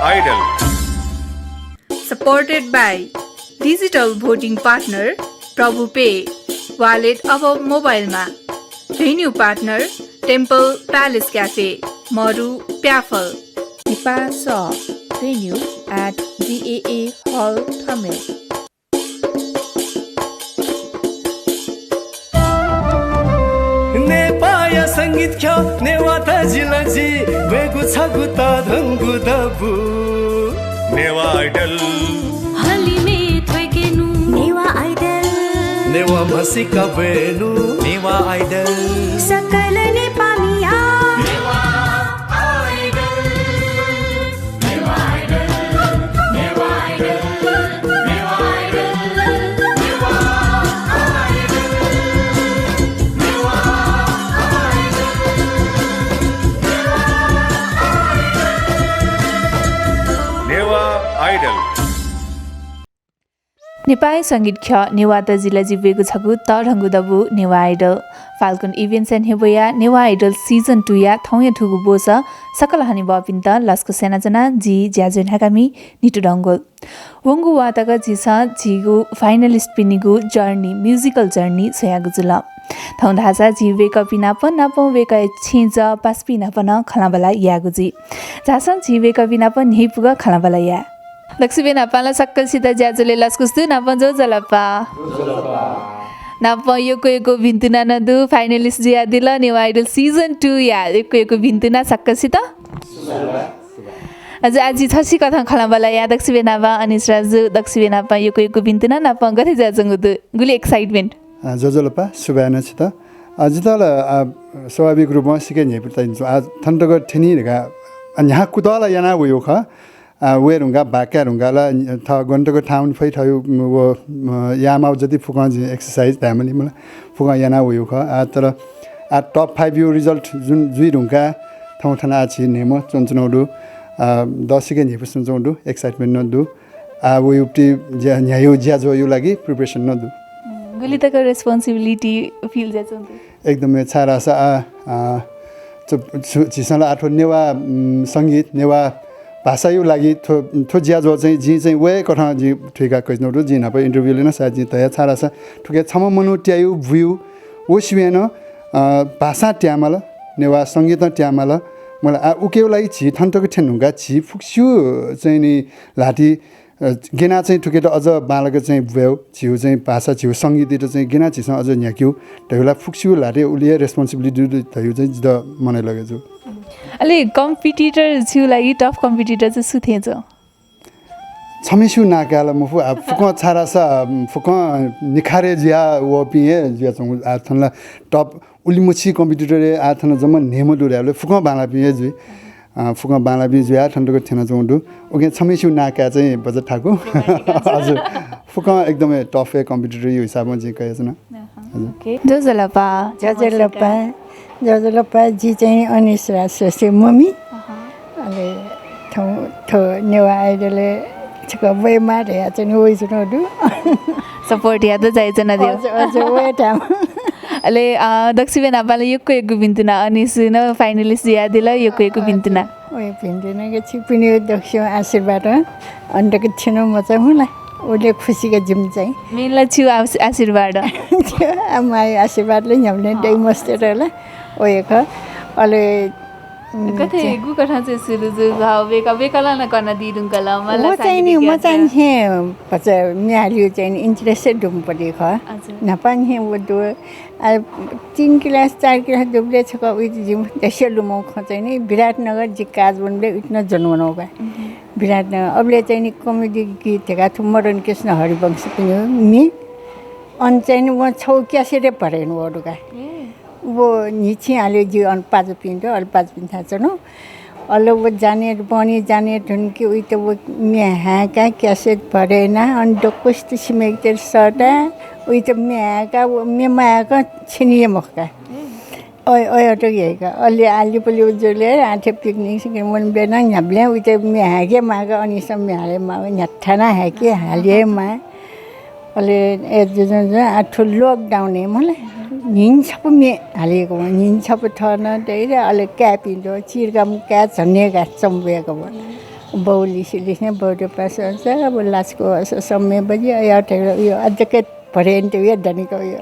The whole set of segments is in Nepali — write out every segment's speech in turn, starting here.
Idol. Supported by Digital Voting Partner Prabhu Pay Wallet अब मोबाइलमा. Venue Partner Temple Palace Cafe Maru Pyafal. Nepal Venue at GAA Hall Thamel. Nepal संगीत ख्या नेवा त जिलजी वेगु छगु त धंगु दबु नेवा आइदल. हली में थोइकेनु नेवा आइदल. नेवा मसिका बेनु नेवा आइदल. सकल नेपालीया Newa Idol. Newa Idol. Newa Idol. Newa Idol. Newa Idol. Newa Idol. Newa Idol. Nepali संगीत ख नेवा त जिल्ला जिवेको छगु तरहंगु दबु Newa Idol Falcon Events and हेबोया नेवा आइडल सीजन 2 या थौया ठुगु बोस सकल हानि बपिन्त लस्को सेनाजना जी ज्याजुन हाकामी निटु डंगोल वंगु वाताका जिसा जिगु फाइनलिस्ट पिनिगु जर्नी म्युजिकल जर्नी सयागु जुल थौंधासा जी वेका पिना प नापो वेका छिज पास्पि नापन खलाबला यागु जी जासा जी वेका पिना प नेपुगा खलाबला या लक्ष्मी नापाला सक्कल सीता ज्याजुले लस्कुस्तु नापन जो जलपा नाप यो भिन्तुना नदु फाइनलिस्ट जिया दिल नेवा आइडल सीजन 2 या यो भिन्तुना सक्कल सीता अझ आजि छसी कथा खलाबला या दक्षिण नापा अनिस राजु दक्षिण नापा यो भिन्तुना नाप गथे जाजंगु गुली एक्साइटमेन्ट जजलपा सुबाना छ त अजितल स्वाभाविक रूपमा सिके नेपताइन्छ आ थन्टग ठेनीका यहाँ कुतला याना वयो ख वेरुंगा बाक्यारुंगाला थ गन्टको ठाउन फै थयो वो यामा जति फुका एक्सरसाइज फ्यामिली मलाई फुका याना वयो ख तर आ टप 5 यो रिजल्ट जुन जुइरुंगा ठाउँ ठाना आछि नेम चन्चनौडु 10 के नेप सुनजौडु एक्साइटमेन्ट नदु आ वो युपटी न्यायो ज्याजो यो लागि प्रिपरेसन नदु गुलितको रेस्पोन्सिबिलिटी फिल जाचन्ते एकदमै छारासा छिसला आठो नेवा संगीत नेवा भाषा यो लागि थो ज्याजो चाहिँ जी चाहिँ वे कथा जी ठिका कइनौडु जी नाप इन्टरभ्यु लिन सा जी तया छारासा ठुके छम मनु ट्यायु भ्यु ओसिवेन भाषा ट्यामल नेवा संगीत ट्यामल मलाई उकेउ लागि छि थन्तको ठेनुगा छि फुक्स्यु चाहिँ नि लाठी गेना चाहिँ ठुके त अझ बालक चाहिँ भ्यौ छिउ चाहिँ भाषा छिउ संगीत चाहिँ गेना छिस अझ न्याक्यु तयला फुक्स्यु लाटे उलिए रेस्पोन्सिबिलिटी थयु चाहिँ जिद मनै लगेछु अलि कम्पिटिटर छु लागि टफ कम्पिटिटर चाहिँ सुथे छ छमेसु नाकाला मुफु फुक छारासा फुक निखारे ज्या वपिए ज्या छौ आथनला टप उलिमुछि कम्पिटिटर आथन जम नेम दुराले फुक बाला पिए जुइ फुक बाला बि ज्या ठन्डको थेन जौडु ओके छमेसु नाका चाहिँ बजेट ठाकु हजुर फुक एकदमै टफ कम्पिटिटर यो हिसाबमा चाहिँ कहे न ओके जजलपा जजलपा जी चाहिँ अनिस राजसे मम्मी अहिले थो नेवा आइडले छकबै मारे चाहिँ ओइ जुनोडु सपोर्ट याद जाइछ न दियो हजुर वे टाइम अले दक्षिण नापाले यो बिन्तुना अनिस न फाइनलिस्ट या दिल यो बिन्तुना ओइ बिन्तुना के छिपिने दक्ष आशीर्वाद अन्डको छिनो म चाहिँ मलाई ओले खुसीको जिम चाहिँ मेला छु आशीर्वाद माई आशीर्वादले हामीले डै मस्तेरला ओएख अले कथे गुकठा चाहिँ सुरु जु भाव बेकला न गर्न दिदुंकला मलाई चाहिँ नि म चाहिँ हे पछ म्यालियो चाहिँ इन्ट्रेस्टेड डुम पडे ख नपान हे वो दो 3 क्लास 4 क्लास दुबले छ क उइ जिम देशलु म ख चाहिँ नि विराटनगर जि काज बनले इतना जन्मनो बा विराटनगर अबले चाहिँ नि कमेडी गीत का मदन कृष्ण हरिवंश पनि मि अन चाहिँ नि म छौ क्यासेटे परेन वडुका वो नीचे आले जी अन पाँच पिंड अल पाँच पिंड था चलो अल वो जाने बनी जाने ढूंढ उई तो वो मैं हाँ का कैसे पढ़े ना अन डॉक्टर सिमेक तेरे सटा उई तो मैं का वो मैं का छिनिए मौका ओए ओए तो ये का अल्ले आलू पल्ले जो ले आठे पिकनिक से मन बेना न्याबले उई तो मैं हाँ के माँ का अनी सब मैं हाले माँ न्याठाना है कि हाले माँ अल्ले जो आठो लॉकडाउन है मले नींद छप में हाले को नींद छप थाना तेरे अल्ले क्या पिंडो चीर का मुक्का चन्ने का चंबे का बोल बौली सिलिसने बौडे पास हुन्छ अब लास्टको समय बजी यो अझकै भरेन्ट उयो धनीको उयो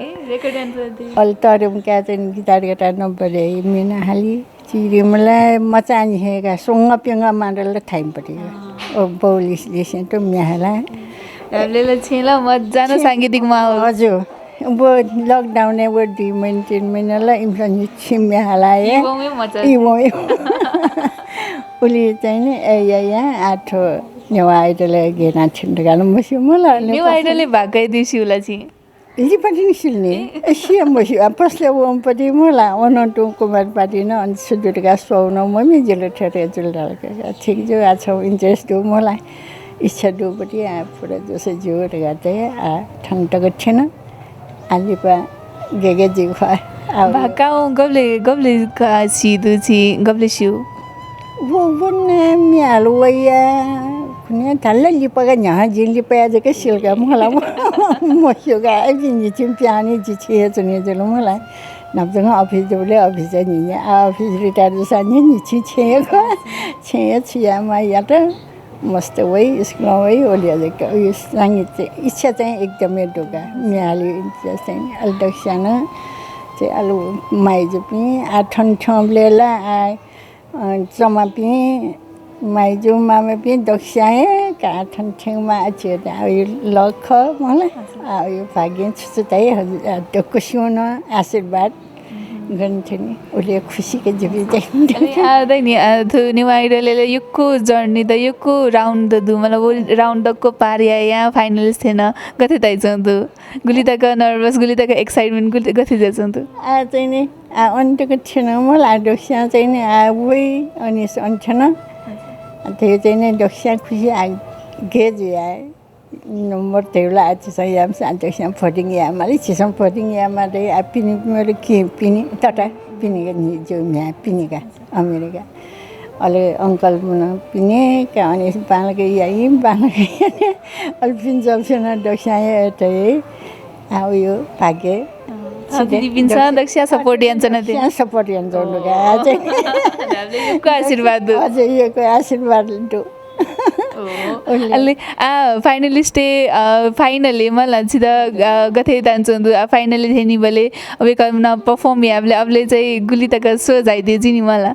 अल्टर क्या चाहिँ गिटार गिटार नबरे मिना हाली चिरी मलाई मचानी हेगा सोंग पिंग माडल थाइम पऱ्यो बौली सिलिसने तो म्याला हामीले छेला मजानो साङ्गीतिक माहौल हजुर अब लकडाउन अब 2 महिना 3 महिनालाई इम्सन छिम्या हलाए उली चाहिँ नि यहाँ आठो नेवा आइडले गेना छिन्ड गाल मस्यो मलाई नेवा आइडले भागै दिसिउला छि हिजोपट्टि निस्किने एसिया मस्यो पसले ओमपट्टि मलाई अनटो कुमार पार्टी न अनि सुदुर्गा सोन मम्मी जेलो ठेरे जुलडालका ठिक जो आछौ इन्ट्रेस्ट दो मलाई इच्छा दोपट्टि पुरा जसो जोर गर्दै ठन्टको थिएन आलिपा गेगे जी खा भाकाउ गब्ले सिदु छि गब्ले सिउ वो बन्ने म्यालो वया कुने थाल्ले लिपगा यहाँ जिन लिपया जके सिलका मलाई मस्योगा बिनि चिम प्यानी जी छिए चने जलो मलाई नबजङ अफिस जोले अफिस नि अफिस रिटायर जसा नि छि छे छियामा यात मस्त वही स्कुल वही ओलिया उयो सङ्गीत चाहिँ इच्छा चाहिँ एकदमै ढोका म्याली इन्ट्रेस्ट चाहिँ अल्दक्साना चाहिँ अलु माइजो पनि आठन ठम्लेला चमा पनि माइजो मामा पनि दक्साए काठन ठेङमा अचेर यो लख मलाई यो भाग्य छुचुताइ हजुर कुसिउन आशीर्वाद गर्छ नि उसले खुसीको जीवी चाहिँ आउँदै नि नेवा आइडलले योको जर्नी त योको राउन्ड दु मतलब राउन्ड को पारिया यहाँ फाइनलिस्ट थिएन गथे ताइचंदु गुलिताका नर्भस गुलिताका एक्साइटमेन्ट गथे जाचंदु चाहिँ नि अन्टको थिएन मलाई दक्ष्या चाहिँ नि वही अनि अन्ठन त्यो चाहिँ नि दक्ष्या खुसी गेज आए नम्बर तेला आज चाहिँ याम सान्तोसम फटिङ या माले छिसम फटिङ या माले पिनी मेरो के पिनी तटा पिनी नि जो म्या पिनीका अमेरिका अले अंकल मुना पिनी का अनि बालके यही बालके अल्पिन जबसन दक्षाय तै आयो भाग्य दिदी बिनसा दक्षा सपोर्ट यान्छन ते सपोर्ट यान्छ लुगा चाहिँ को आशीर्वाद अझ यो आशीर्वाद दु ಅಲ್ಲಿ ಫೈನಲಿಸ್ಟೇ ಫೈನಲಿ मलाई गथे तान्छुन्दु फाइनली थेनी बले अब कमना परफॉर्म याबले अबले चाहिँ गुलिताका सो जाइदे जिनी मला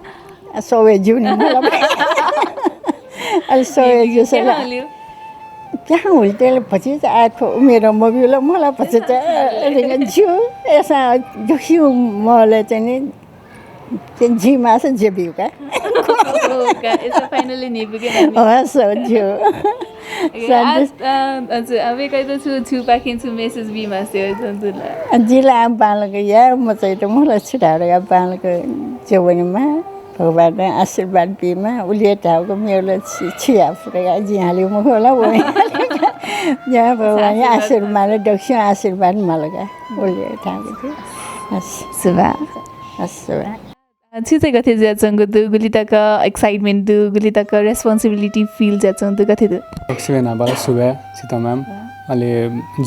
सोवे जुनी मलाई अल सोवे जुसला त्यहाँ हुल्टेले पछि आएको मेरो मोबिल मलाई पछि चाहिँ जिउ एसा दुखियो मलाई चाहिँ नि जिमा से जेबिउ का ऐसा फाइनली नहीं बिके सोच्यो हजुर अब कहि त छु पाखिन्छु मेसेज बिमा थियो सन्तुला जिला बालको या म चाहिँ त मलाई छिटाएर बालको चौबनीमा भगवान आशीर्वाद बिमा उले ठाउँको मेरो छिया पुरा जिहाल्यो म होला यहाँ भगवान आशीर्वाद दक्ष आशीर्वाद मलगा उले ठाउँको थियो सुबा सुबा छिटै गथे जाचंगु दु गुलिताका एक्साइटमेन्ट दु गुलिताका रेस्पोन्सिबिलिटी फिल जाचंगु गथे दु एक्सपेन बाला सुबह सीता मैम अले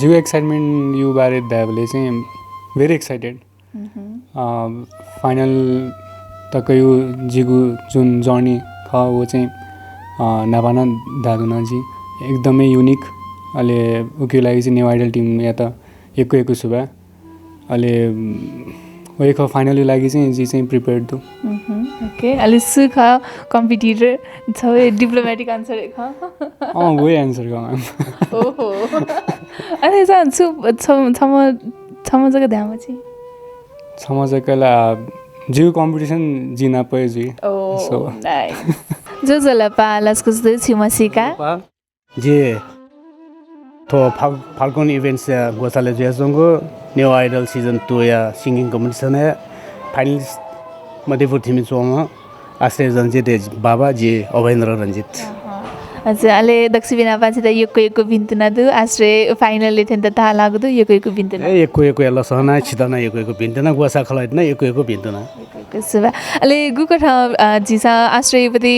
जिउ एक्साइटमेन्ट यु बारे दाबले चाहिँ भेरी एक्साइटेड फाइनल तक यो जिगु जुन जर्नी ख वो चाहिँ नभाना दादुना जी एकदमै युनिक अले उके लागि चाहिँ नेवा आइडल टिम या त एको सुबह अले वेख फाइनली लागि चाहिँ जी चाहिँ प्रिपेयर्ड दु ओके अलि सुख कम्पिटिटर छ डिप्लोमेटिक आन्सर ख वही आन्सर ग मैम ओहो अरे जान्छु छम जग्गा ध्यान चाहिँ छम जग्गाला जिउ कम्पिटिसन जिना पय जी सो नाइस जो जला पालासको छिमसिका जे तो फाल्कन इवेंट्स गोसाले जेसंगो न्यू आइडल सीजन 2 या सिंगिंग कॉम्पिटिशन है फाइनलिस्ट मध्यपुर थिमि चोमा आश्रय रंजित बाबा जी अभेन्द्र रंजित हजुर अले दक्षिण पाछि त यको भिन्तुना दु आश्रय फाइनल लेथेन त ता लागदु यको भिन्तुना यको एला सहना छितना यको भिन्तुना गोसा खलाइतना यको भिन्तुना सुबा अले गुको ठाउँ जिसा आश्रयपति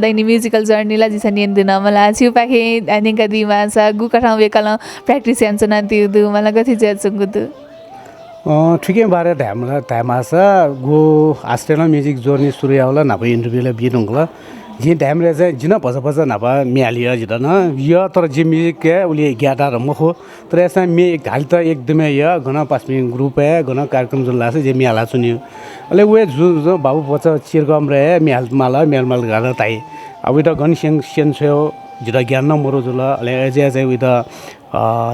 दैनिक म्युजिकल जर्नीला जिसा नियन्दिन मलाई छिउ पाखे निका दिमा सा गुको ठाउँ वेकल प्र्याक्टिस यान्छना दिउ मलाई गथि ज्याचंगु दु ठिकै बारे ध्यामासा गो आश्रयला म्युजिक जर्नी सुरु होला नभए इन्टरभ्यूला बिनंगला जे टाइमले चाहिँ जिन भछ नापा मिहालियो जिन यो तर जे म्युजिक के उसले ग्याटा र मखो तर यसमा मे घाली त एकदमै यो घना पास्मी ग्रुप है घना कार्यक्रम जुन लाग्छ जे मिहाला सुन्यो अले वे जो बाबु बच्चा चिरगम रहे मिहाल माला मेलमाल गाना ताई अब त गन सेन छयो जिरा ज्ञान न मरो जुल अले एजे चाहिँ उता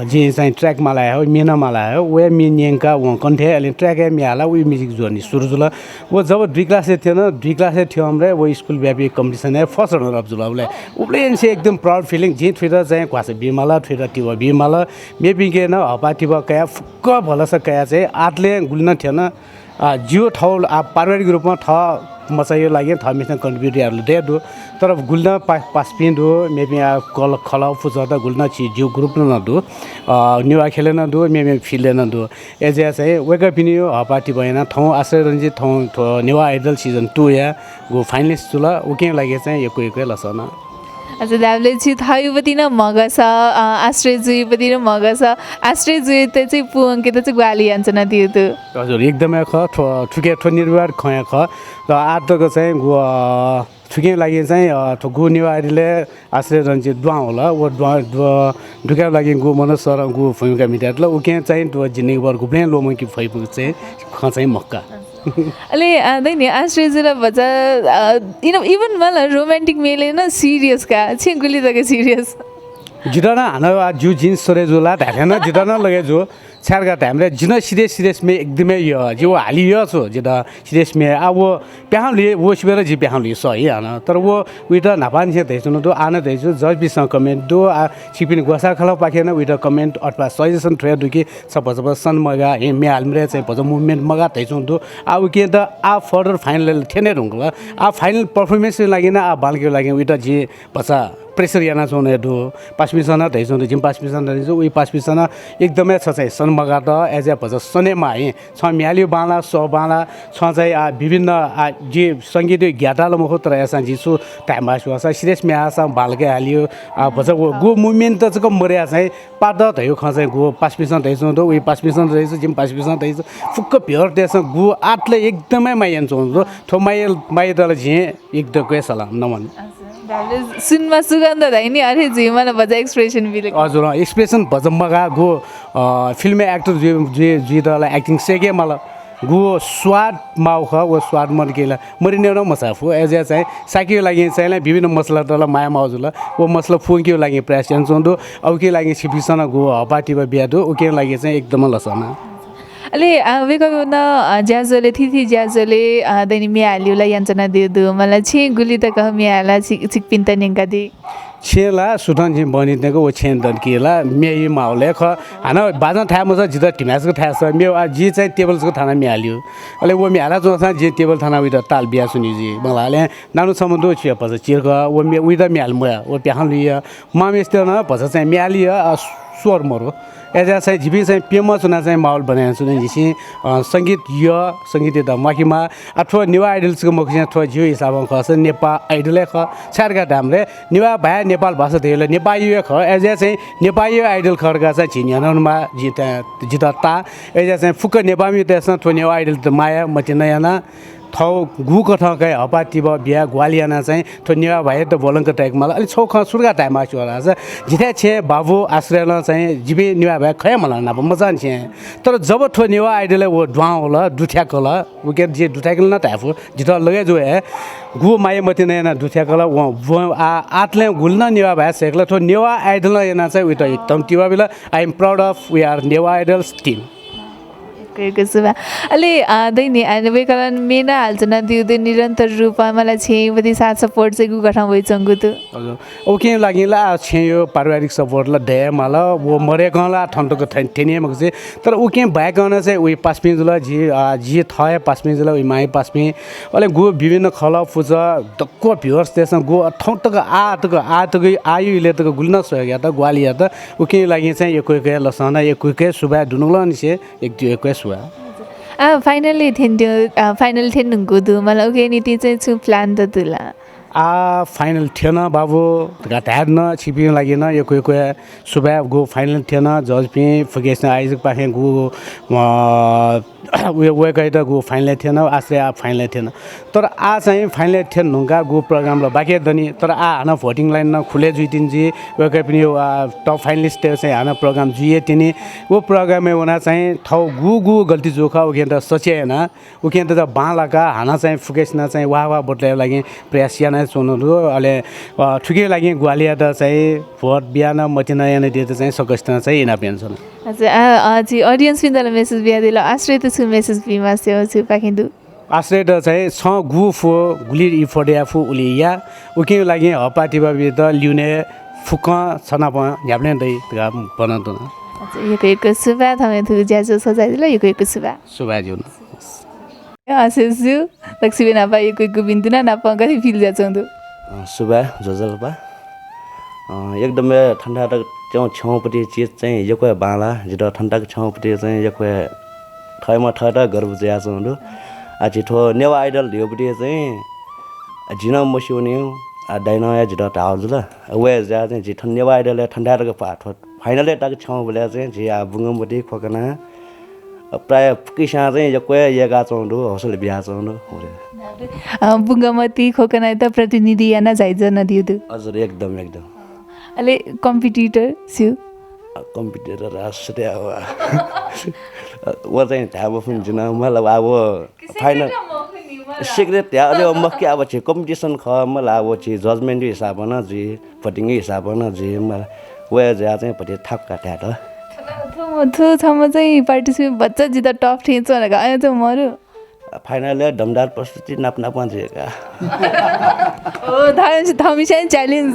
जे चाहिँ ट्र्याक माला हो मेना माला हो वे मिनियंका व कन्ठे अले ट्र्याक है मिहाला वे म्युजिक जोनी सुरु जुल वो जब 2 क्लास थियो न 2 क्लास थियो हमरे वो स्कुल व्यापी कम्पिटिसन है फर्स्ट रनर अप जुल उले उले से एकदम प्राउड फिलिङ जे थ्वेटर चाहिँ क्वासे बिमाला थ्वेटर टिवा बिमाला मेबी के न हपाटिवा कया फुक्क भलस कया चाहिँ आटले गुल्न थिएन जियो ठाउँ पारिवारिक रूपमा मचाइयो लागि थमिसन कन्ट्रिब्युटरहरुले दे दो तर गुल्न पासपिन दो मेबी कल खला फुजा त गुल्न छि जियो ग्रुप न दो नेवा खेलेन दो मेबी फिलेन दो एजे चाहिँ वेक अप इनियो हपाटी भएन ठाउँ आश्रय रञ्जित ठाउँ नेवा आइडल सिजन 2 या गो फाइनलिस्ट जुल उके लागि चाहिँ एक लसना अच्छा दाबले छि थायुपति न मगस आश्रय जुइपति न मगस आश्रय जुइ त चाहिँ पुअंके त चाहिँ ग्वाली हान्छ न दियो त हजुर एकदमै ठुके निर्वार खया ख र आटको चाहिँ ठुके लागि चाहिँ गु निवारीले आश्रय रञ्जित द्वा होला वो ढुका लागि गु मनोज सर गु भूमिका मिटार ल उके चाहिँ जिन्ने वर गुप्ने लोमो कि फैपुग चाहिँ ख चाहिँ मक्का अले आदैन आश्रय जुला बजा इवन मलाई रोमान्टिक मेले न सिरियस का छिंगुली तक सिरियस जितना हाना जु जिन्स सरे जुला ढाकेन जितना लगे जो छारगा टाइमले जिन सिरियस में एकदमै यो जो हालियो छो जिदा सिरियस में अब प्याहले वो सिबेर जि प्याहले सही हाना तर वो उइटा नापान छे दैछु दो आना दैछु जज बिस कमेन्ट दो छिपिन गोसा खला पाखेन उइटा कमेन्ट अथवा सजेसन ट्रे दुकी सब सन मगा हे मे हालमरे चाहिँ भज मुभमेन्ट मगा दैछु दो अब के त आ फर्दर फाइनल थेने रुंगला आ फाइनल परफॉर्मेंस लागि न आ बालके लागि उइटा जि बचा प्रेसर याना सोने दो पासमिसना दैछु जिम पासमिसना दैछु उइ पासमिसना एकदमै छ चाहिँ सन मगा त एज ए भज सनेमा हे छ म्यालियो बाला सो बाला छ चाहिँ विभिन्न जे संगीत ज्ञाताल मुख तर एसा जिसु टाइम आसु सिरियस में आसा बालके हालियो भज गो मुभमेन्ट त चाहिँ मर्या चाहिँ पाद धयो ख चाहिँ गो पासमिसन दैछु दो उइ पासमिसन दैछु जिम पासमिसन दैछु फुक्क प्योर देश गो आटले एकदमै मायन चोन्दो थो माय दल जे एकदमै सलाम नमन सुनमा सुगन्ध धाइनी अरे जी मलाई बजा एक्सप्रेसन बिले हजुर एक्सप्रेसन भज मगा गो फिल्म एक्टर जे दला एक्टिङ सेके मलाई गो स्वाद माउख वो स्वाद मन केला मरिने न मसाफु एजे चाहिँ साकियो लागि चाहिँ विभिन्न मसला दला माया माउजुला वो मसला फुंकियो लागि प्रेसन चोन्दो अब के लागि सिपिसन गो हपाटीबा बियादो ओके लागि चाहिँ एकदम लसना अले वेको न ज्याजोले थिथि ज्याजोले दैनि मिहालिउला यान्चना दिदु मलाई छि गुली त कह मिहाला छिकपिन्त नेंगा दि छेला सुठन चाहिँ बनिदिएको वो छेन दन्किएला मेही माउले ख हाना बाजा थाहा मजा जिता टिमासको थाहा छ मे जी चाहिँ टेबल्सको थाना मिहाल्यो अले वो मिहाला जोसा जे टेबल थाना उइटा ताल बिया सुनि जी मलाई नानु सम्बन्ध छिया पछि चिरक वो मे उइटा मिहाल मया वो प्याहन लिया मामेस्ते न पछि चाहिँ मिहालिया स्वर मरो एजा चाहिँ जिपी चाहिँ पेमा चुना चाहिँ माहौल बनाएको छु जिसी सङ्गीत त माखिमा अथवा नेवा आइडल्सको मुख्य अथवा जियो हिसाबमा खस नेपाल आइडलै ख छारका दामले नेवा भाया नेपाल भाषा थियो नेपाली ख एजा चाहिँ नेपाली आइडल खर्का चाहिँ छिन्यानमा जिता ता एजा चाहिँ फुक्क नेपाली त्यसमा थो नेवा आइडल त माया मति नयाँ थौ गु कथकै हपाटिब बिया ग्वालियाना चाहिँ थो नेवा भाइ त बोलङको टाइममा अलि छौ ख सुरगा टाइममा छु होला जिता छे बाबु आश्रयला चाहिँ जिबे नेवा भाइ खय मलाई न मजा छे तर जब थो नेवा आइडले वो ड्वा होला दुठ्याकला वो के जे दुठ्याकल न ताफु जिता लगे जो है गु माया मति नयाँ दुठ्याकला वो आटले गुल्न नेवा भाइ सेकला थो नेवा आइडल याना चाहिँ उता एकदम तिवा बेला I am proud of we are नेवा आइडल्स टिम सुबह अले दैनि वेकलन मेना हाल्चना दिउँदै निरन्तर रूपमा मलाई छेबदी साथ सपोर्ट चाहिँ गु गठा भइ चंगु त हजुर ओके लागिला छेयो पारिवारिक सपोर्ट ल दे मला वो मरे गला ठन्टको थेने मग चाहिँ तर ओके बाय गर्न चाहिँ उइ पासपिन जुल जी थय पासपिन जुल उइ माइ पासपिन अले गु विभिन्न खला फुजा दक्को भ्युअर्स त्यसमा गु ठन्टको आतको आयुले त गुल्न सय त ग्वालिया त ओके लागि चाहिँ एकै लसना एकै सुबा दुनुला निसे एक फाइनली फाइनल थेन्नुको दु मलाई उके नीति चाहिँ छु प्लान त तुला फाइनल थिएन बाबु घाट हेर्न छिपिन लागेन एकै सुबा गो फाइनल थिएन जज पे फुकेसन आइजक पाखे गो उयो वेगैटा गो फाइनल थिएन आश्रय आ फाइनल थिएन तर आ चाहिँ फाइनल थिएन नुगा गो प्रोग्राम ल बाकी दनी तर आ हाना भोटिङ लाइन न खुले जुइतिन जी वेगै पनि यो टप फाइनलिस्ट चाहिँ हाना प्रोग्राम जुए तिनी वो प्रोग्राम में वना चाहिँ थौ गु गल्ती जोखा उकेन त सचिएन उकेन त बालाका हाना चाहिँ फुकेसना चाहिँ वाह बोटले लागि प्रयास याना चोनहरु अहिले ठुकै लागि ग्वालिया त चाहिँ भोट बिहान मतिना याना दिए त चाहिँ सकस्तना चाहिँ इना पेन्सन आज ऑडियंस पिंदला मेसेज बिया दिला आश्रय त छु मेसेज बिमा से छु पाकिन्दु आश्रय त चाहिँ छ गु फो गुली इफोडिया फु उलिया उके लागि हपाटिबा बि त ल्युने फुक छना प ह्याप्ने दै बनाउँछ न अच्छा एक सुबा थमे थु ज्याजो सजाइ दिला एक सुबा सुबाज्यू न आसेसु लक्ष्मी नापा एक बिन्दु ना नापा गरी फिल जाचंदु सुबा जोजलपा एकदमै ठन्डा त छेउपट्टि चिज चाहिँ यो कोही बाला जिरो ठन्डाको छेउपट्टि चाहिँ यो कोही ठैमा ठटा गर्व ज्याएको हुनु छिठो नेवा आइडल ढियोपट्टि चाहिँ झिना मस्याउने डाइनया झिटो ढाउ जुल वे ज्या चाहिँ झिठो नेवा आइडल ठन्डाको पाठो फाइनलै टाको छेउ बोले चाहिँ झि बुङ्गमपट्टि खोकना प्राय किसा चाहिँ यो कोही येगा चौँडु हौसले बिहा चौँडु बुङ्गमती खोकना त प्रतिनिधि याना जाइज नदियो हजुर एकदम अले कम्पिटिटर छु कम्पिटिटर राष्ट्रिय अब वो चाहिँ ढाबो पनि जुन मलाई अब फाइनल सिक्रेट या अरे मक्के अब चाहिँ कम्पिटिसन ख मलाई अब चाहिँ जजमेन्ट हिसाब न जी भोटिङ हिसाब न जी मलाई वे जा चाहिँ भोटे थाप काट्या त थु छम चाहिँ पार्टिसिपेट बच्चा जिता टप ठेन्छ भनेको आयो त मरु फाइनल दमदार प्रस्तुति नाप्ना पाउँछेका ओ थामिसाइन च्यालेन्ज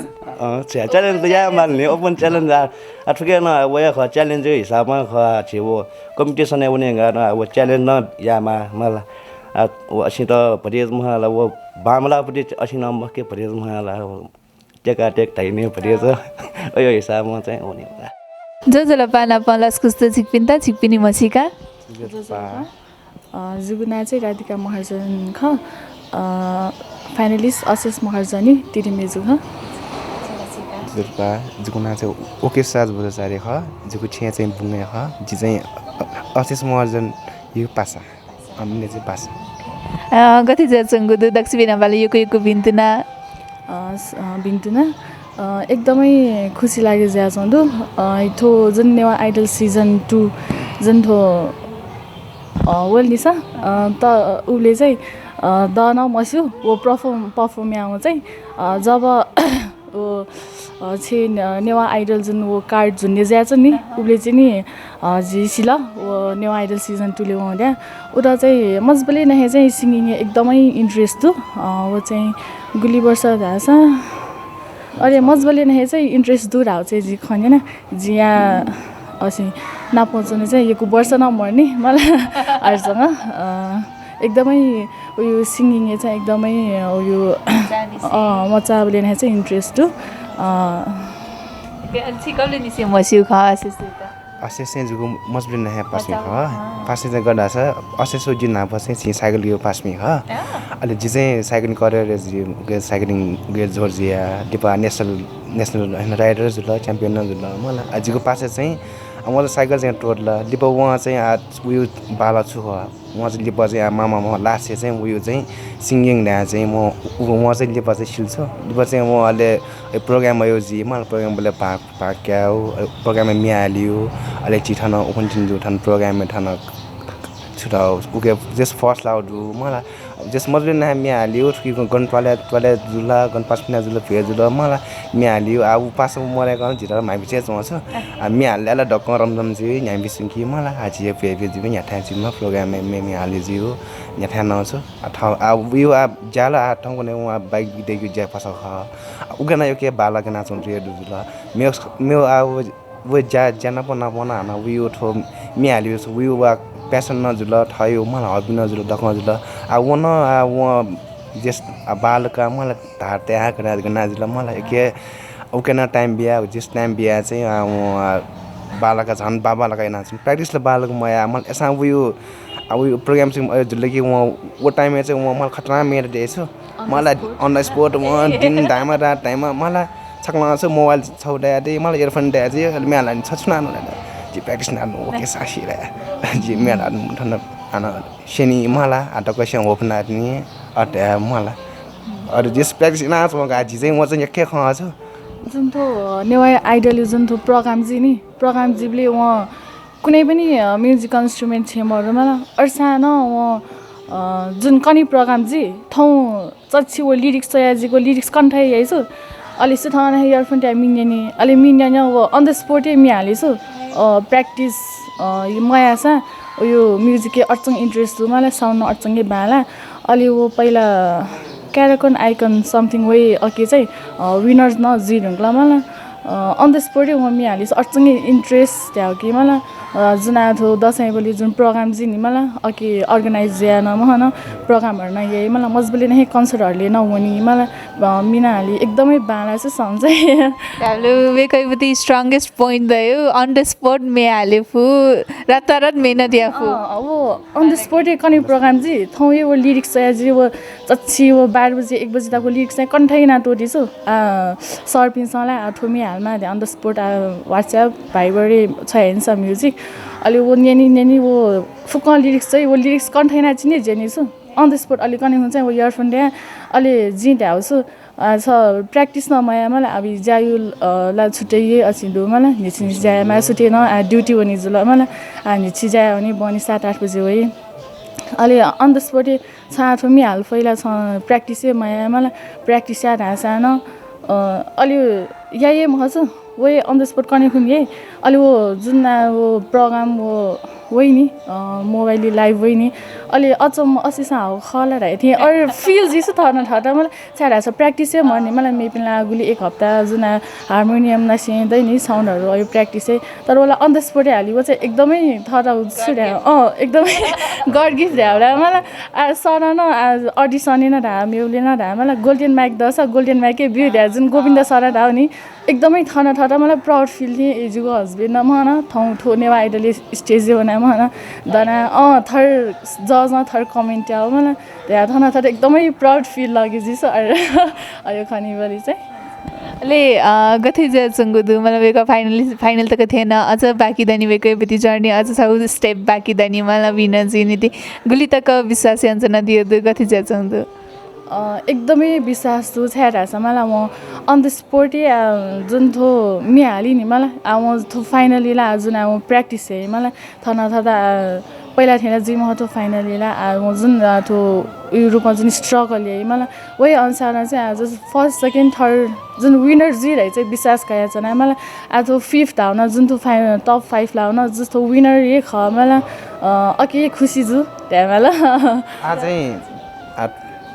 च्यालेन्ज त यहाँ मान्ने ओपन च्यालेन्ज ठुकै न वे ख च्यालेन्ज हिसाबमा ख छे वो कम्पिटिसन उनी गर्न अब च्यालेन्ज न यामा मलाई असी त भरिज मलाई वो बामलापट्टि असी न मके भरिज मलाई टेका टेक थाइने भरिज यो हिसाबमा चाहिँ हुने जो जला पाना पलास कुस्तो छिकपिन्ता छिकपिनी मसिका जुगुना चाहिँ राधिका महर्जन ख फाइनलिस्ट अशेष महर्जनी तिरिमेजु ख जुर्पा जुगुना चाहिँ ओके साज बोधाचार्य ख जुगु छे चाहिँ बुङ्गे ख जि चाहिँ अशेष महर्जन यो पासा हामीले चाहिँ पासा गति जचंगु दु दक्षिण बाले यो बिन्तुना एकदमै खुसी लाग्यो ज्याचंदु थो जुन नेवा आइडल सिजन 2 जुन थो वेल निसा त उले चाहिँ द न मस्यो वो परफर्म आउँ चाहिँ जब वो छे नेवा आइडल जुन वो कार्ड जुन ज्या छ नि उले चाहिँ नि झिसिल वो नेवा आइडल सिजन 2 ले हुँदा उता चाहिँ मजबले नहे चाहिँ सिंगिङ एकदमै इन्ट्रेस्ट दु वो चाहिँ गुली वर्ष धासा अरे मजबले नहे चाहिँ इन्ट्रेस्ट दु राउ चाहिँ जि खनेन जिया असि नापहुँच्ने चाहिँ यो वर्ष नमर्ने मलाई अरूसँग एकदमै उयो सिङ्गिङ चाहिँ एकदमै उयो मचाबले नै चाहिँ इन्ट्रेस्ट हो अशेष चाहिँ जुगु मजबुरी नहे पासमी ख पासमी चाहिँ गर्दा छ अशेष जि नापछि छि साइकल यो पासमी ख अहिले जि चाहिँ साइक्लिङ गरेर जि साइक्लिङ गे जोर्जिया डिपा नेसनल राइडर जुल च्याम्पियन जुल मलाई आजको पासे चाहिँ म त साइकल चाहिँ टोडला लिपा उहाँ चाहिँ उयो बाला छु उहाँ चाहिँ लिपा चाहिँ मामा लास्ट चाहिँ उयो चाहिँ सिङ्गिङ ढ्या चाहिँ म उहाँ चाहिँ लिपा चाहिँ सिल्छु लिपा चाहिँ म अहिले प्रोग्राम भयो जी मलाई प्रोग्राम बोले पाक्याउ प्रोग्राममा मिहाल्यो अहिले चिठान ओपन चिन्जु ठान प्रोग्राममा ठान छुटा उके जस्ट फर्स्ट लाउडु मलाई जस मजले ना मिहाल्यो कि गन टोइलेट जुला गन पासपिना जुला फेर जुला मलाई मिहाल्यो अब पास मरेको झिरा माइबी चाहिँ छ मिहाल्ला ढक्क रमदम चाहिँ यहाँ बिसुङ कि मलाई हाजिए फेरि जिउ यहाँ ठाउँमा प्रोग्राममा मिहाल्यो जिउ यहाँ ठाउँ नआउँछु अब यो ज्याला ठाउँको नै उहाँ बाइक बितेको ज्या फस उगेन यो के बालाको नाचौँ रेड जुला मेरो अब वो ज्यान पना हाना उयो ठो मिहाल्यो उयो प्यासन नजुल ठयो मलाई हबी नजुल डक नजुल अब न वहाँ जस बालका मलाई धार त्यहाँ नाजुल मलाई के उकेन टाइम बिहा जस टाइम बिहा चाहिँ बालका झन् बाबालाई नाच्नु प्र्याक्टिसले बालको मया मलाई यसमा उयो अब उयो प्रोग्राम चाहिँ जुल कि उहाँ वो टाइममा चाहिँ उहाँ मलाई खतरा मेरो दिएछु मलाई अन द स्पोट उहाँ दिन टाइममा रात टाइममा मलाई छक्ला छ मोबाइल छौडा दे मलाई इयरफोन दिए चाहिँ मेला छ सुनानु जी प्र्याक्टिस नानु ओके सासी जी मेला ठन्डा sheni mala atau question open ni ada mala ada just practice na so gaji चाहिँ म चाहिँ के खाछु जुन थो नेवा आइडल जुन थो प्रोग्राम जी नि प्रोग्राम जीले वहाँ कुनै पनि म्युजिकल इन्स्ट्रुमेन्ट छेमहरुमा अर्साना वहाँ जुन कनी प्रोग्राम जी थौ चच्छी वो लिरिक्स तयाजीको लिरिक्स कन्ठाइ याइसु अलि सुथाना इयरफोन टाइम मिन्यानी अलि मिन्यानी वो अन द स्पॉट ए मिहालिसु प्र्याक्टिस मयासा यो म्युजिक के अर्चङ इन्ट्रेस्ट मलाई साउन्ड अर्चङै बाला अलि वो पहिला क्याराकन आइकन समथिङ वे अके चाहिँ विनर्स न जिरङला मलाई अन द स्पॉट ए म मिहालिसु अर्चङै इन्ट्रेस्ट थियो कि मलाई जुन आथो दसैँ बोली जुन प्रोग्राम जी नि मलाई अके अर्गनाइज ज्या न महन प्रोग्रामहरु न यही मलाई मजबुली नै कन्सर्टहरुले नहुनी मलाई मिनाले एकदमै बाला चाहिँ समझै हामीले वेकैपति स्ट्रंगेस्ट पॉइंट भयो अन द स्पॉट में हाले फु रातारात मेहनत या फु अब अन द स्पॉट ए कनी प्रोग्राम जी थौ ये वो लिरिक्स चाहिँ जी वो चच्छी वो 12 बजे 1 बजे तकको लिरिक्स चाहिँ कन्ठै ना तोडिसु सरपिनसँगलाई आठोमी हालमा अन द स्पॉट व्हाट्सएप भाइबरले छ हेर्छ म्युजिक अलि वो न्यानी वो फुक लिरिक्स चाहिँ वो लिरिक्स कन्ठै ना चिने जेनिसु अन द स्पॉट अलि कने हुन्छ वो इयरफोन ल्या अलि जी ढाउसु छ प्र्याक्टिस न मया मलाई अब जायु ला छुट्टै असिन्दु मलाई निछि जाय मा छुट्टै न ड्युटी वनि जुल मलाई निछि जाय भने बनि 7-8 बजे होइ अलि अन द स्पॉट छाठो मि हाल फैला छ प्र्याक्टिस मया मलाई प्र्याक्टिस या ढासा न अलि याये महस वे अन द स्पॉट कने खुन ये अलि वो जुन वो प्रोग्राम वो वही नि मोबाइल लाइभ वही नि अलि अचम्म असिसा हो खला रहे थिए और फील जिसो थर्न थर्टा मलाई छाडा छ प्र्याक्टिस मर्ने मलाई मेपिन लागुली 1 हप्ता जुन हार्मोनियम नसिँदै नि साउन्डहरु अयो प्र्याक्टिस तर होला अन द स्पॉट हाली वो चाहिँ एकदमै थर्टा छुड्या एकदमै गड गिफ्ट ल्याउला मलाई सर न अडिसन न ढा मेउले न ढा मलाई गोल्डन माइक दस गोल्डन माइकै बिउ ढा जुन गोविन्द सर ढा नि एकदमै थर्न थर्टा मलाई प्राउड फिल थिए एजुको हस्बेन्ड न मन थौ थो नेवा आइडल स्टेज बना मन दना थर्ड जज न थर्ड कमेन्ट आयो मलाई त्यहाँ थर्न थर्टा एकदमै प्राउड फिल लाग्यो जिसो अयो खनिबली चाहिँ ले गथे जे चंगुदु मलाई वेका फाइनल तक थिएन अझ बाँकी दानी वेकै बेती जर्नी अझ छ स्टेप बाँकी दानी मलाई बिना जिनिति गुली तक विश्वास अञ्जना दियो गथे जे चंगु एकदमै विश्वास छु छ्याडा छ मलाई म अन द स्पॉट जुन थो मिहाली नि मलाई म थो फाइनली ला जुन म प्र्याक्टिस है मलाई थना थदा पहिला थिएन जिम हतो फाइनली ला म जुन थो यो रूपमा जुन स्ट्रगल है मलाई वही अनुसार चाहिँ आज फर्स्ट सेकेन्ड थर्ड जुन विनर जी रहे चाहिँ विश्वास गया छ न मलाई आज 5th आउन जुन थो फाइनल टप 5 लाउन जस्तो विनर ये ख मलाई अके खुसी छु त्यहाँ मलाई अझै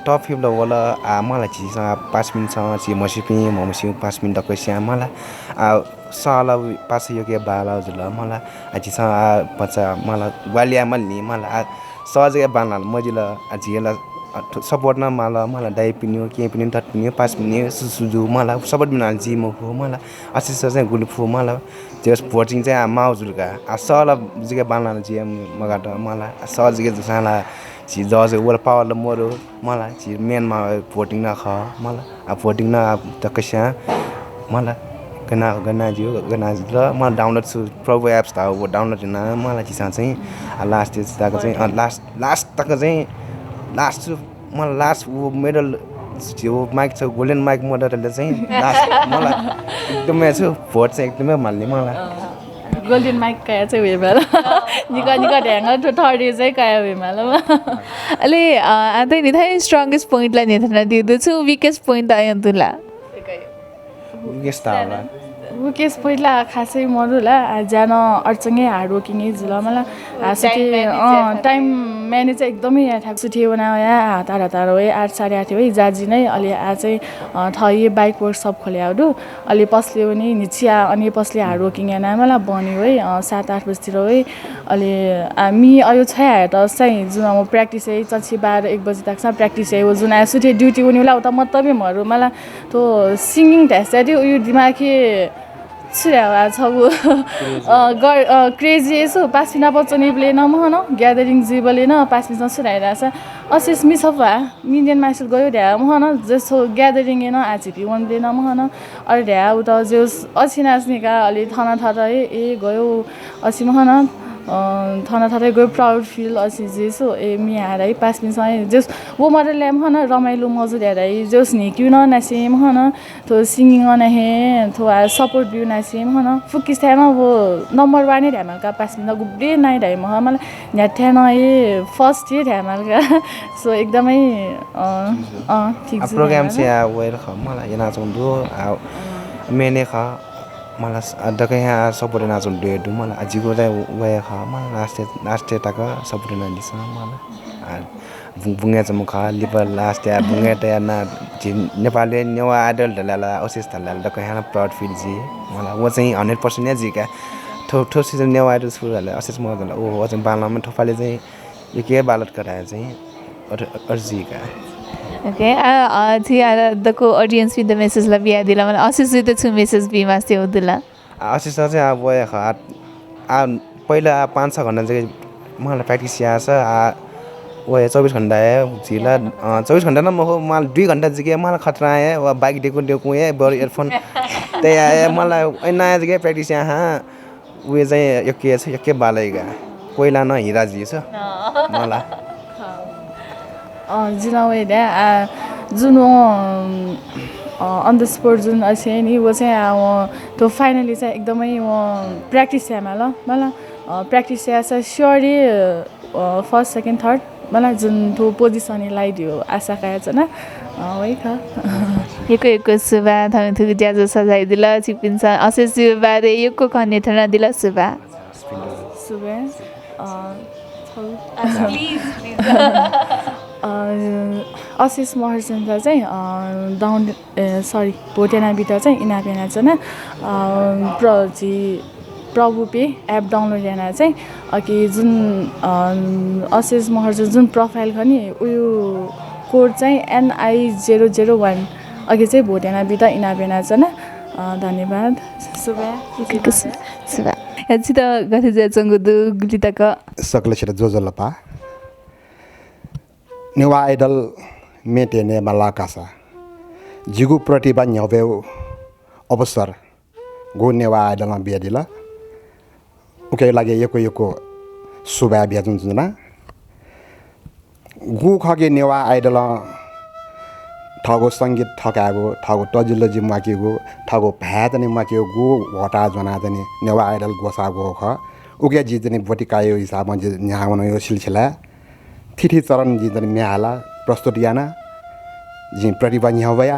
टप 5 होला मलाई चाहिँ 5 मिनेटसँग चाहिँ मसिपि ममसिउ 5 मिनेट कैसे मलाई साला पास यो के बाला जुल मलाई अझिसँग बच्चा मलाई वालिया मल्नी मलाई सहजै बानल मजिला अझिला सपोर्ट न मलाई डाइ पिन्यो के पिन्यो तट पिन्यो 5 मिनेट सुजु मलाई सपोर्ट बिनाल जिम हो मलाई असिस चाहिँ गुलफु मलाई जस भोटिङ चाहिँ माउजुलका साला जिगे बानल जिम मगाट मलाई सहजै जसाला छि जज वर पावर मोरो मलाई छि मेनमा भोटिङ न ख मलाई भोटिङ न त कैसा मलाई गना जियो गना र म डाउनलोड छु प्रोभो एप्स त हो डाउनलोड न मलाई चाहिँ लास्ट स्टेज तक चाहिँ लास्ट तक चाहिँ लास्ट मलाई लास्ट वो मेडल जो माइक छ गोल्डन माइक मोडलले चाहिँ लास्ट मलाई एकदमै छु भोट चाहिँ एकदमै मान्ने मलाई गोल्डन माइक कया चाहिँ वे बेला निका ढ्याङ्ग थर्ड चाहिँ कया वे बेला अले आदै नि थाइ स्ट्रंगेस्ट पॉइंट ला नि थना दिदु छु वीकेस्ट पॉइंट आयो तुला केस पहिला खासै मरुला जान अर्चङै हार्ड वर्किङ जुल मलाई सुटे टाइम म्यानेज एकदमै सुटे बनाया तारा हो 8-8:30 हो जाजी नै अलि चाहिँ थई बाइक वर्कसप खोल्याउ अलि पसले पनि निचिया अनि पसले हार्ड वर्किङ याना मलाई बन्यो है 7-8 बजेतिर है अलि मी अयो छ त चाहिँ जुन म प्र्याक्टिस है 12-1 बजे तक प्र्याक्टिस है जुन सुटे ड्युटी पनि होला उता मतबे मरु मलाई तो सिंगिङ ढ्यासा दियो यो दिमागी छिरावा छ वो क्रेजी यसो 5 मिनट बच्चनी प्ले न महन ग्यादरिङ जीवले न 5 मिनट छिराइराछ असिस मिसफा मिन्डियन माइसल गयो ढ्या महन जस्तो ग्यादरिङ न आचिपी वन प्ले न महन अरे ढ्या उता जो असिनास्निका अलि थना थरा ए गयो असि महन थाना थारै गयो प्राउड फिल असी जेसो ए मियाराई पास में सय जस वो मरे लेम हन रमाइलो मजु देराई जस नि क्यू न नसेम हन तो सिंगिङ अन हे तो सपोर्ट बिउ नसेम हन फुकिस थामा वो नम्बर 1 ने ढ्यामल का पास में गुब्डे नाइ ढाइ म मलाई न्याथ्यान ए फर्स्ट ये ढ्यामल का सो एकदमै ठीक छ प्रोग्राम से वेल ख मलाई yana चंदो मेने ख मलाई दकै यहाँ सपोर्ट ना चंदो दु मलाई अजिगो दा वे ख मलाई लास्ट टाका सपोर्ट ना दिस मलाई बुंगे जम ख लिपर लास्ट या बुंगे त ना नेपाली नेवा आइडल ढलाला ओसिस ढलाला दकै यहाँ प्राउड फिल जी मलाई वो चाहिँ 100% ने जी का ठो सिजन नेवा आइडल सुरु हले ओसिस म ढला ओ चाहिँ बालमा ठोफाले चाहिँ यो के बालत गराए चाहिँ अर्जी का ओके थी दको ऑडियंस विद द मेसेज ला बिया दिला मलाई असिस विद छु मेसेज बि मास्ते होदला असिस चाहिँ अब वय आ पहिला 5-6 घण्टा चाहिँ मलाई प्र्याक्टिस या छ वय 24 घण्टा है जिला 24 घण्टा न म मलाई 2 घण्टा जिके मलाई खतरा है वा बाइक डेको है बर इयरफोन त्यही आए मलाई नयाँ जिके प्र्याक्टिस या वे चाहिँ यो के बालेगा पहिला न हिरा जी छ मलाई जिनावे दा जुन अन द स्पोर्ट जुन असे नि वो चाहिँ तो फाइनली चाहिँ एकदमै प्र्याक्टिस या ल मलाई प्र्याक्टिस या छ स्योरली फर्स्ट सेकेन्ड थर्ड मलाई जुन तो पोजिसन लाइदियो आशा काया छ न वही ख यको सुबा थमे थु ज्याजो सजाइ दिला चिपिन्छ असे सुबा रे यको खने थना दिला सुबा असिस महर्जन चाहिँ डाउन सरी भोटेना बिटा चाहिँ इनापेना छ न प्रभु पे एप डाउनलोड गर्न चाहिँ कि जुन असिस महर्जन जुन प्रोफाइल खनि उयो कोड चाहिँ NI001 अघि चाहिँ भोटेना बिटा इनापेना छ न धन्यवाद सुबा याचित गथे जंगु दु गुलितक सकले छिरा जोजलपा नेवा आइडल मेटेने मलाकासा जिगु प्रतिभा न्यवेउ अवसर गो नेवा आइडल मा बियादिला उके लागे यको सुबा बिया जुन गु खगे नेवा आइडल ठगो संगीत ठकागो ठगो टजिलजी माकेगो ठगो भातने माकेगो गो वटा जनादने नेवा आइडल गोसागो ख उके जितने बटिकायो हिसाबमा न्यावन यो सिलसिला थिथि चरण जितने म्याला प्रस्तुत याना जि प्रतिभा न्यावया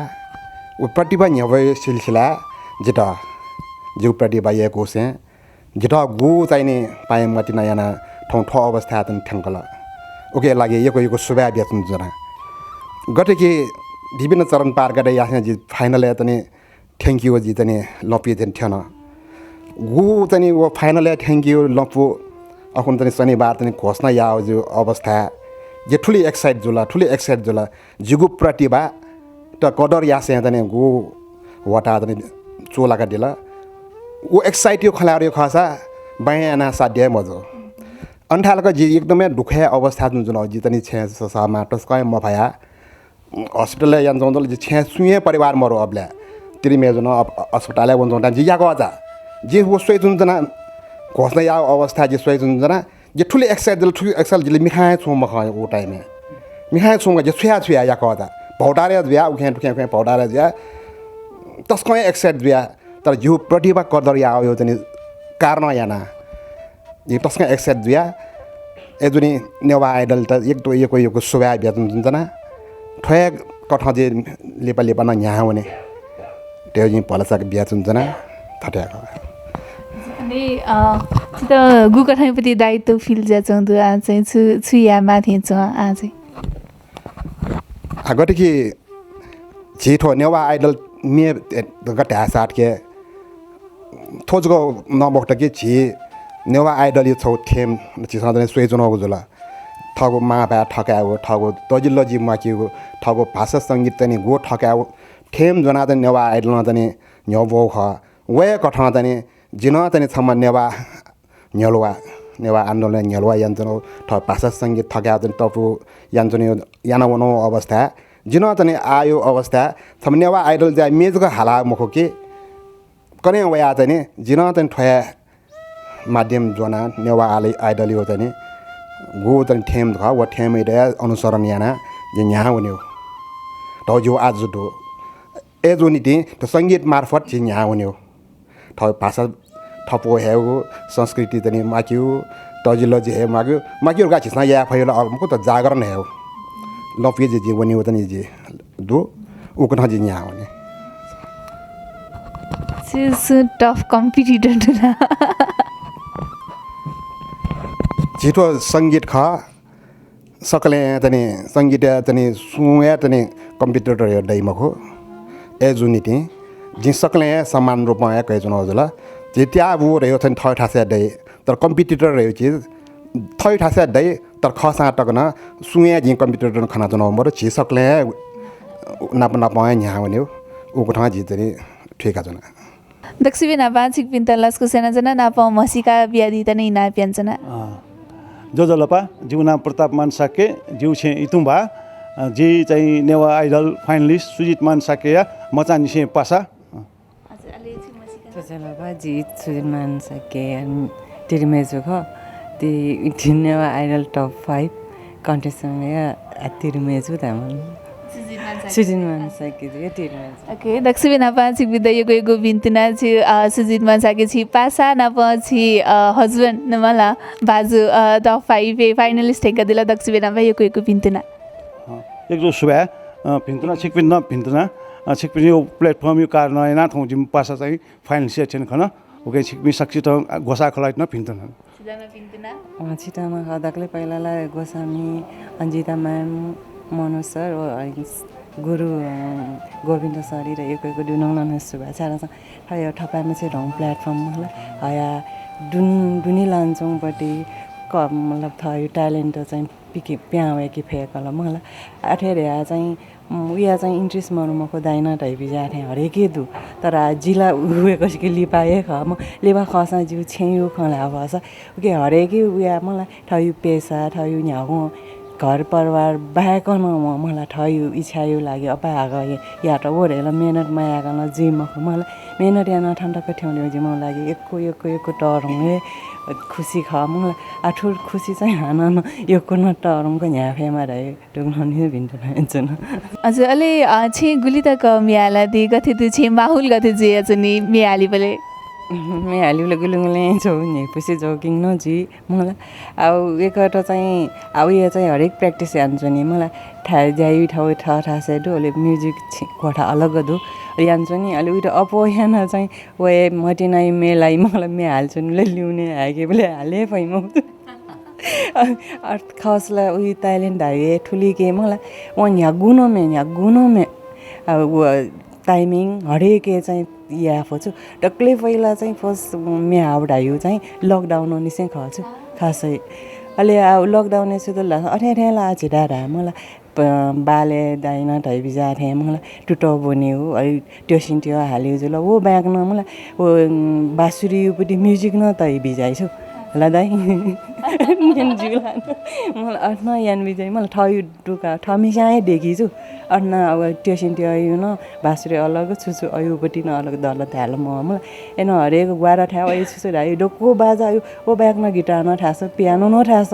उ प्रतिभा न्यावय सिलसिला जिता जो प्रतिभा यको से जिता गु चाहिने पायम मतिना याना ठौ ठौ अवस्था तन ठंकला उके लागे यको सुबा बियाचुन जना गटे के विभिन्न चरण पार गरेर यहाँ जी फाइनल या तनी थ्याङ्क यू जी तनी लपी देन थिएन गु तनी वो फाइनल या थ्याङ्क यू लपु अखुन तनी शनिबार तनी घोषणा या जो अवस्था जे ठुली एक्साइट जुला जिगु प्रतिभा त कदर या से तनी गु वटा तनी चोला का दिला वो एक्साइट यो खलार यो खसा बयाना साध्य मजो अन्ठालको जी एकदमै दुखै अवस्था जुन जी तनी छे समा टस्कै म भया हस्पिटल यान जोंदल जे छे सुये परिवार मरो अबले तिरिमे जुन अस्पताल वन जोंटा जी याको आजा जे वो सोय जुन जना घोषणा या अवस्था जे सोय जुन जना जे ठुले एक्साइड जिले मिखाए छु म ख ओ टाइम में मिखाए छु म जे छुया याको आजा भौटारे बिया उखे भौटारे बिया तस्कै एक्साइड बिया तर जो प्रतिभा कदर या आयो तनी कारण याना ये तस्कै एक्साइड बिया ए जुनी नेवा आइडल त एक तो यको सुबा बिया जुन जना ठय कथा जे लेपा न यहाँ हुने त्यो जी पलसाक बिया चुन्जना थट्याको अनि त गु कठाइपति दायित्व फिल जा चंदु आ चाहिँ छु या माथि छ आ चाहिँ आगटे कि जेठो नेवा आइडल मे गटा साट के थोजको नबक्ट के जे नेवा आइडल यो छौ थेम चिसने सोइजनको जुला ठगो मापा ठकायो ठगो तजिल्लजी माकियो ठगो भाषा सङ्गीत तनी गो ठकायो ठेम जना तनी नेवा आइडल तनी न्यबो ख वे कठा तनी जिन तनी छम नेवा आन्दोलन न्यलवा यान्जनो ठ भाषा सङ्गीत ठकायो तनी टपु यान्जनो याना वनो अवस्था जिन तनी आयो अवस्था छम नेवा आइडल जा मेजको हाला मुखो के कने वया तनी जिन तनी ठया माध्यम जोना नेवा आइडल हो चाहिँ गो चाहिँ ठेम ख व ठेम इडे अनुसरण याना जे यहाँ हुने हो त जो आज दो ए जो नीति त सङ्गीत मार्फत चाहिँ यहाँ हुने हो ठ भाषा ठपो हेगो संस्कृति चाहिँ माक्यो तजिलो जे हे माक्यो गाछिसना या फैला अमको त जागरण है लफिए जे जीवनी हो तनी जे दो उकन जी यहाँ हुने She's a tough competitor to छिटो सङ्गीत ख सकले तनी सङ्गीत तनी सुया तनी कम्प्युटर हेर्दैमा हो ए जुनिटी जि सकले समान रूपमा या कहे जुन हजुर जे त्या वो रह्यो छन् थै ठासे दै तर कम्प्युटर रह्यो चिज थै ठासे दै तर खसा टकन सुया जि कम्प्युटर खाना जुन मरो छि सकले नाप यहाँ हुने उको ठाउँ जि चाहिँ ठेका जुन दक्षिण नापा छिक पिन्ता लस्को सेना जना नापा मसिका बियादी तने ना पियान्छना जोजलपा जीवना प्रताप मान साके जिउ छे इतुम्बा जी चाहिँ नेवा आइडल फाइनलिस्ट सुजित मान साके या मचानी छे पासा जोजलपा जी सुजित मान साके तिरमेजु ख ती नेवा आइडल टप 5 कन्टेस्टेन्ट या तिरमेजु तामन सुजित मान साके जे तिरमेजु ओके दक्षिण नापा छिक बिदा यो बिन्तना छि सुजित मान साके छि पासा नापा छि हस्बन्ड नमला बाजु टप 5 फाइनलिस्ट हेका दिला दक्षिण नापा यो बिन्तना एक जो सुबह भिन्तना छिकपिन न भिन्तना छिकपिन यो प्लेटफर्म यो कार नयाँ ठाउँ जिम पासा चाहिँ फाइनल सेक्सन खन ओके छिकपिन सक्छि त घोसा खलाइत न भिन्तना छिटामा खदाकले पहिलालाई गोसामी अन्जिता म्याम मनोज सर गुरु गोविन्द सरी र एक दुनङ सुबा छारा छ ठपामा चाहिँ ढङ प्लेटफर्म मलाई हया दुनी लान्छौँपट्टि मतलब थयो ट्यालेन्ट चाहिँ पिके प्यावे कि फेकल मलाई आठेर चाहिँ उया चाहिँ इन्ट्रेस्ट मरुमको दाइना टाइपी जाथे हरेके दु तर जिला उए कसके लिपाए ख म लेबा खसा जिउ छेउ खला भस के हरेके उया मलाई थयो पेसा थयो न्याउ घर परिवार बाहेकन मलाई ठयो इच्छायो लाग्यो अपा आगो या त ओरेल मेहनत माया गर्न जिम मलाई मेहनत या नठण्डको ठ्याउने जिम लागि एको टरङे खुसी ख मलाई आठुर खुसी चाहिँ हान यो न टरङको न्याफेमा रहे टुङ्गनी भिन्ट भन्छन् हजुर अले छे गुली तक मियाला दे गथे तु छे माहुल गथे जे अजनी मियाली बले मैं हालिउले गुलुङले छौ नि पछि जोगिङ न जी मलाई अब एकटा चाहिँ अब यो चाहिँ हरेक प्र्याक्टिस हान्छु नि मलाई जाई ठाउँ ठासे डोले म्युजिक कोठा अलग दु यान्छु नि अलि उयो अपो याना चाहिँ वे मटिनाइ मेलाई मलाई मे हाल्छु नि ल्याउने हाके बोले हाले पै म खासला उयो ट्यालेन्ट हाए ठुली के मलाई वन या गुनो मे अब टाइमिङ हरेक चाहिँ या फोछु डक्ले पहिला चाहिँ फर्स्ट मे हाउडायो चाहिँ लकडाउन नि चाहिँ खछु खासै अहिले अब लकडाउन चाहिँ त अठेला छिडारा मलाई बाले दाइना टाइपी जाथे मलाई टुटो बन्यो हो अहिले त्यो सिन्टियो हाल्यो जुल वो ब्याग न मलाई वो बाँसुरीपट्टि म्युजिक न त भिजाइछु ल दाइ जुला मलाई अट्न यान बिजाइ मलाई ठयो डुका ठमिसाए देखिछु अट्न अब त्यो सिन्टियो आयो न बाँसुरी अलग छुछु अयोपट्टि न अलग दल थाल मलाई एन हरेक गुवारा ठ्याउ अयो छुछु ढायो डोको बाजा आयो वो ब्याग न गिटार न ठास पियानो न ठास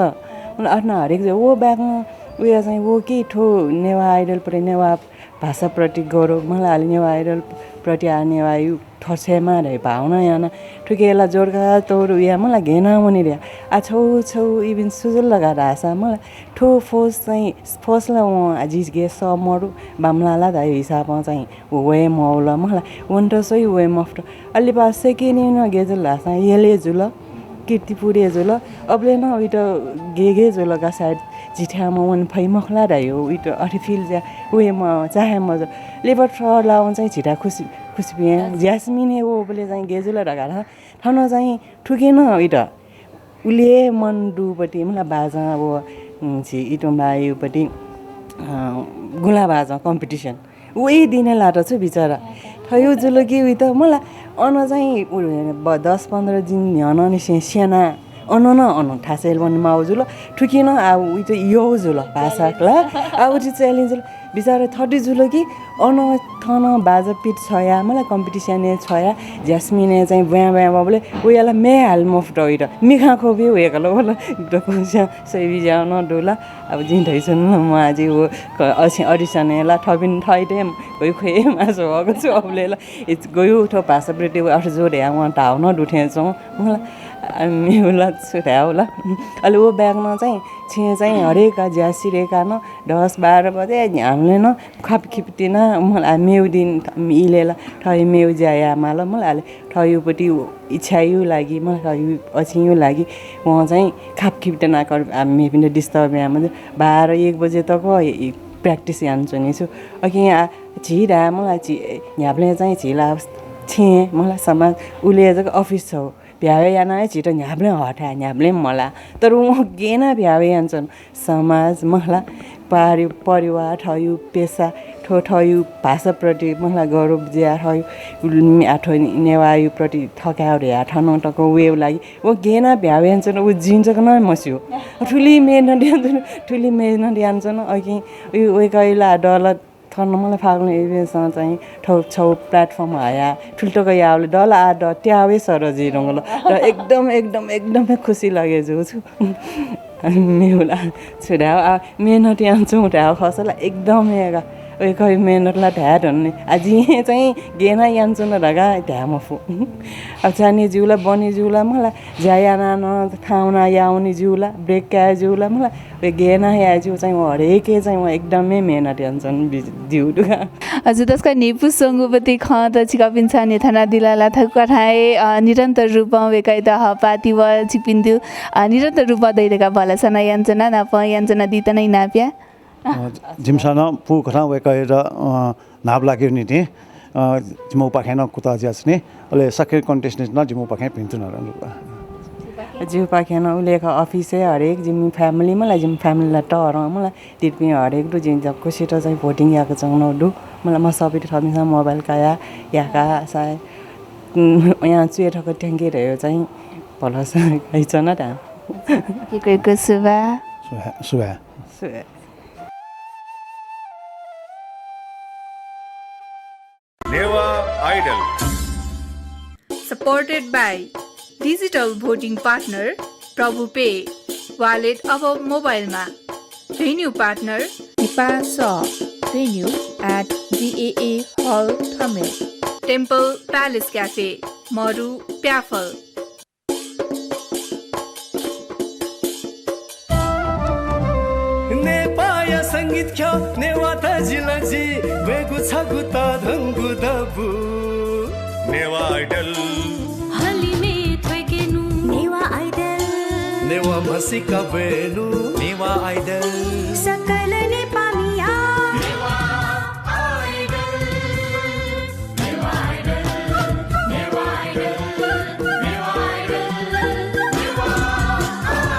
मलाई अट्न हरेक वो ब्याग न उयो चाहिँ वो के ठो नेवा आइडलपट्टि नेवा भाषाप्रति गौरव मलाई हाले नेवा आइडलप्रति नेवा यो ठसेमा रहे भावना याना ठुकेला जोड्का तोर उया मलाई घेना मनि रे आ छौ इभन सुजल लगाएर आसा मलाई ठो फोस चाहिँ फोसला आजिज गे समरु बामलाला द हिसाबमा चाहिँ वे मौला मलाई वन्ट सै वे मफ्ट अलि पासे के नि न गेजल लासा येले जुल कीर्तिपुरे जुल अबले न उइट गे जुल का सायद जिठामा वन फै मखला रह्यो उइट अर्टिफिल जा वे म चाहे म लेबर ट्र लाउन चाहिँ छिटा खुसी पिए ज्यास्मिन हे वो बोले चाहिँ गेजुला ढगार ठाउँ चाहिँ ठुकेन उइट उले मन डुपट्टि मलाई बाजा अब छि इटोमा योपट्टि गुला बाजा कम्पिटिसन उही दिने लाटो छु बिचरा थयो जुल कि उयो त मलाई अन चाहिँ 10-15 दिन हन नि सेना अन ठासेल पनि माउजुल ठुकिन अब उयो त यो जुल भाषाला अब चाहिँ च्यालेन्ज बिचरा 30 जुल कि थन बाजापिट छया मलाई कम्पिटिसन छया ज्यास्मिने चाहिँ ब्या ब्या बोले उयाला मे हाल मुफ्त होइन मिखा खोबी उयोला बोला डकुस्या सैबी जान डोला अब जिन्दै छन् म आज वो अडिसन एला ठबिन ठइदे गयो खोइ मासो भएको छु अबलेला गयो ठो भाषाप्रति अर्थ जोडे उहाँ ढाउन डुठेछौँ मलाई मेहुला छुट्या होला अहिले ऊ ब्यागमा चाहिँ छे चाहिँ हरेक ज्यासिरेका न 10-12 बजे हामीले न खपखिप्तिन मलाई मेउ दिन इलेला ठै मेउ ज्याया माल मलाई अहिले ठयुपट्टि इच्छायु लागि मलाई ठयु अछियु लागि उहाँ चाहिँ खापखिप्तिन कर हामी पनि डिस्टर्ब यहाँ 12-1 बजे तक प्र्याक्टिस जान्छु नि छु अघि यहाँ झिरा मलाई यहाँले चाहिँ झिला छे मलाई समाज उसले चाहिँ अफिस छ भ्यावे याना छिटो ह्याब्ले हटा ह्याब्ले मला तर ऊ गेना भ्यावे यान्छन् समाज मलाई परिवार ठयु पेसा ठयु भाषाप्रति मलाई गौरव ज्या ठयु आठो नेवायुप्रति थकाउरे हाठन टको वेव लागि ऊ गेना भ्यावे यान्छन् ऊ जिन्छ न मस्यो ठुली मेहनत यान्छन् अघि उयो कहिला डलर थन मलाई फाग्नु इभेन्टसँग चाहिँ छौ प्लेटफर्म आया ठुल्टोको यावले डल आ ट्यावे सरजी रङ्गलो र एकदमै खुसी लागे जो छु मेहुला छुडा मेहनत यान्छौँ ढ्याउ खसला एकदमै उयो खै मेहनतलाई ढ्याट भन्ने आज चाहिँ गेना यान्छौँ न ढगा ढ्यामा फु अब जाने जिउला बनी जिउला मलाई ज्यायाना न खाउना याउने जिउला ब्रेक क्या जिउला मलाई उयो गेना या जिउ चाहिँ हरेकै चाहिँ म एकदमै मेहनत यान्छन् जिउ डुगा हजुर त्यसका नेपु सङ्गुपति ख त छिकापिन्छ नेथाना दिलाला थकुकाठाए निरन्तर रूपमा वेकाइ त हपाती व छिपिन्थ्यो निरन्तर रूपमा दैलेका भलासना याञ्जना नाप याञ्जना दितनै नाप्या जिमसान पु खना वेकाइ र नाप लाग्यो नि थे जिमो पाखेन कुता ज्यास्ने अहिले सकेर कन्टेस्टेन्ट न जिमो पाखे पिन्थु न जिउ पाखेन उलेका अफिसै हरेक जिम फ्यामिली मलाई जिम फ्यामिलीलाई टर मलाई तिर्पी हरेक डु जिम जबको सिट चाहिँ भोटिङ याको चाहिँ नडु मलाई म सबै ठमिसा मोबाइल काया याका साय यहाँ चुएठको ट्याङ्की रह्यो चाहिँ भलस हैछ न त के सुबा सुबा Newa Idol. Supported by Digital Voting Partner Prabhu Pay Wallet अब मोबाइलमा Venue Partner Nepal Shop Venue at GAA Hall Thamel Temple Palace Cafe Maru Pyafal नेपाया संगीत ख्या नेवा त जिलजी वेगु छगु त धंगु दबु Newa Idol. हली में थ्वेकेनु नेवा आइडल नेवा मसिका बेनु Newa Idol. सकल नेपालीया Newa Idol. Newa Idol. Newa Idol. Newa Idol. Newa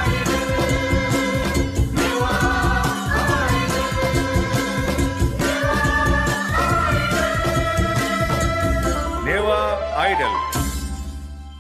Idol. Newa Idol. Newa Idol.